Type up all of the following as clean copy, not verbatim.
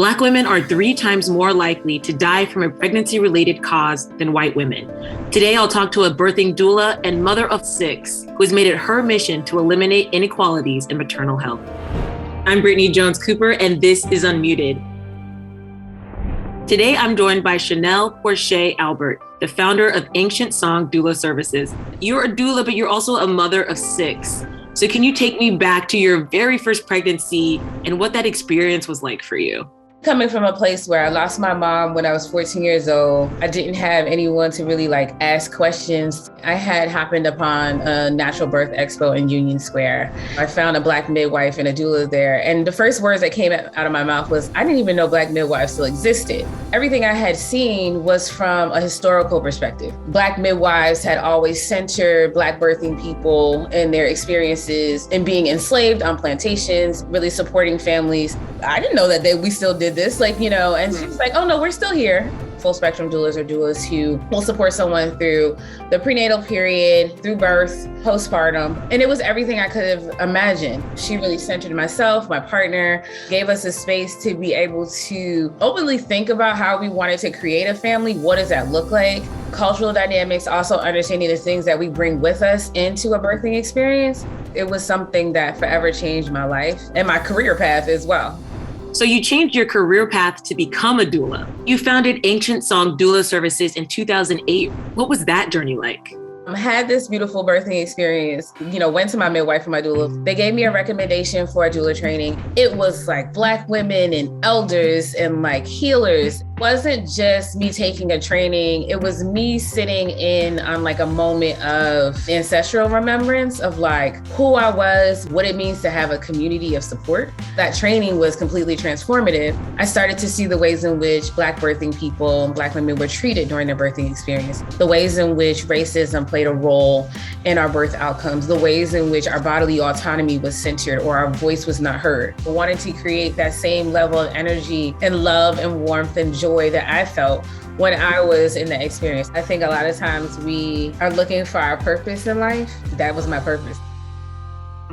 Black women are 3 times more likely to die from a pregnancy-related cause than white women. Today, I'll talk to a birthing doula and mother of 6 who has made it her mission to eliminate inequalities in maternal health. I'm Brittany Jones-Cooper, and this is Unmuted. Today, I'm joined by Chanel Porchia-Albert, the founder of Ancient Song Doula Services. You're a doula, but you're also a mother of 6. So can you take me back to your very first pregnancy and what that experience was like for you? Coming from a place where I lost my mom when I was 14 years old, I didn't have anyone to really ask questions. I had happened upon a natural birth expo in Union Square. I found a Black midwife and a doula there. And the first words that came out of my mouth was, I didn't even know Black midwives still existed. Everything I had seen was from a historical perspective. Black midwives had always centered Black birthing people and their experiences in being enslaved on plantations, really supporting families. I didn't know that we still did this, and she was like, oh no, we're still here. Full spectrum doulas are doulas who will support someone through the prenatal period, through birth, postpartum. And it was everything I could have imagined. She really centered myself, my partner, gave us a space to be able to openly think about how we wanted to create a family. What does that look like? Cultural dynamics, also understanding the things that we bring with us into a birthing experience. It was something that forever changed my life and my career path as well. So you changed your career path to become a doula. You founded Ancient Song Doula Services in 2008. What was that journey like? I had this beautiful birthing experience, went to my midwife and my doula. They gave me a recommendation for a doula training. It was Black women and elders and healers. It wasn't just me taking a training. It was me sitting in on a moment of ancestral remembrance of who I was, what it means to have a community of support. That training was completely transformative. I started to see the ways in which Black birthing people and Black women were treated during their birthing experience, the ways in which racism played a role in our birth outcomes, the ways in which our bodily autonomy was centered or our voice was not heard. I wanted to create that same level of energy and love and warmth and joy that I felt when I was in that experience. I think a lot of times we are looking for our purpose in life. That was my purpose.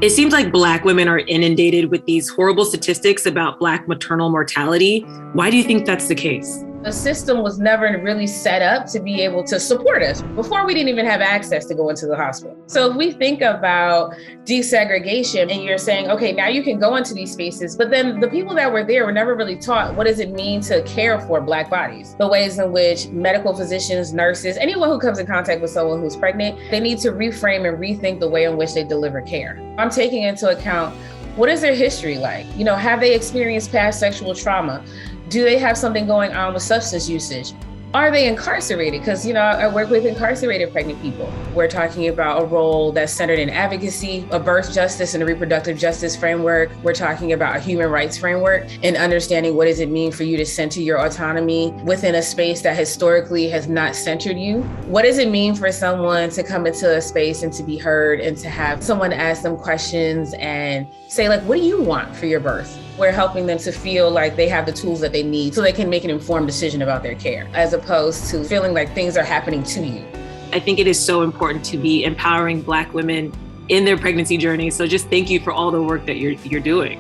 It seems like Black women are inundated with these horrible statistics about Black maternal mortality. Why do you think that's the case? The system was never really set up to be able to support us. Before, we didn't even have access to go into the hospital. So if we think about desegregation and you're saying, okay, now you can go into these spaces, but then the people that were there were never really taught what does it mean to care for Black bodies? The ways in which medical physicians, nurses, anyone who comes in contact with someone who's pregnant, they need to reframe and rethink the way in which they deliver care. I'm taking into account, what is their history like? Have they experienced past sexual trauma? Do they have something going on with substance usage? Are they incarcerated? Because, I work with incarcerated pregnant people. We're talking about a role that's centered in advocacy, a birth justice and a reproductive justice framework. We're talking about a human rights framework and understanding what does it mean for you to center your autonomy within a space that historically has not centered you. What does it mean for someone to come into a space and to be heard and to have someone ask them questions and say, what do you want for your birth? We're helping them to feel like they have the tools that they need so they can make an informed decision about their care, as opposed to feeling like things are happening to you. I think it is so important to be empowering Black women in their pregnancy journey. So just thank you for all the work that you're doing.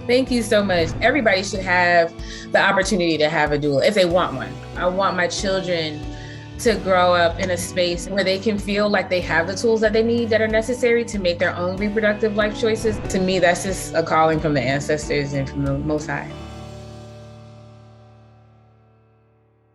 Thank you so much. Everybody should have the opportunity to have a doula if they want one. I want my children to grow up in a space where they can feel like they have the tools that they need that are necessary to make their own reproductive life choices. To me, that's just a calling from the ancestors and from the Most High.